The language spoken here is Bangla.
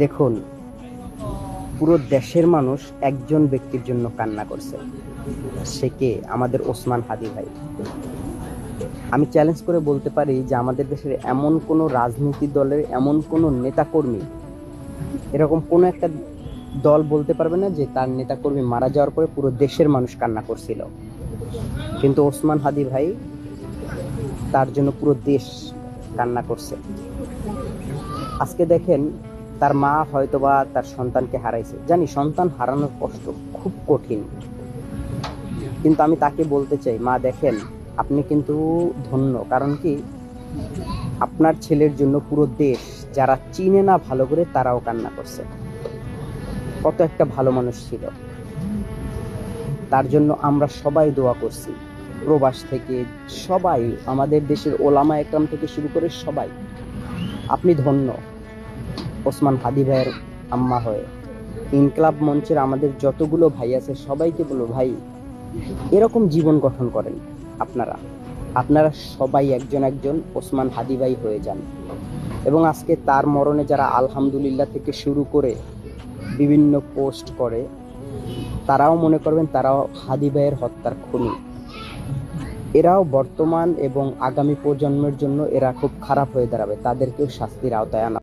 দেখুন, পুরো দেশের মানুষ একজন ব্যক্তির জন্য কান্না করছে। সে কে? আমাদের ওসমান হাদি ভাই। আমি চ্যালেঞ্জ করে বলতে পারি যে আমাদের দেশের এমন কোনো রাজনীতি দলের এমন কোনো নেতাকর্মী, এরকম কোনো একটা দল বলতে পারবে না যে তার নেতাকর্মী মারা যাওয়ার পরে পুরো দেশের মানুষ কান্না করছিল। কিন্তু ওসমান হাদি ভাই, তার জন্য পুরো দেশ কান্না করছে। আজকে দেখেন, তার মা হয়তোবা তার সন্তানকে হারাইছে। জানি সন্তান হারানোর কষ্ট খুব কঠিন, কিন্তু আমি তাকে বলতে চাই, মা দেখেন, আপনি কিন্তু ধন্য। কারণ কি, আপনার ছেলের জন্য পুরো দেশ, যারা চিনে না ভালো করে, তারাও কান্না করছে। কত একটা ভালো মানুষ ছিল। তার জন্য আমরা সবাই দোয়া করছি, প্রবাস থেকে সবাই, আমাদের দেশের ওলামা একরাম থেকে শুরু করে সবাই। আপনি ধন্য ওসমান হাদি ভাইয়ের আম্মা হয়ে। ইনকলাব মঞ্চের আমাদের যতগুলো ভাই আছে সবাইকে বলবো, ভাই, এরকম জীবন গঠন করেন। আপনারা আপনারা সবাই একজন একজন ওসমান হাদি ভাই হয়ে যান। এবং আজকে তার মরণে যারা আলহামদুলিল্লাহ থেকে শুরু করে বিভিন্ন পোস্ট করে, তারাও মনে করবেন তারাও হাদি ভাইয়ের হত্যার খুনি। এরাও বর্তমান এবং আগামী প্রজন্মের জন্য এরা খুব খারাপ হয়ে দাঁড়াবে। তাদেরকেও শাস্তির আওতায় আনা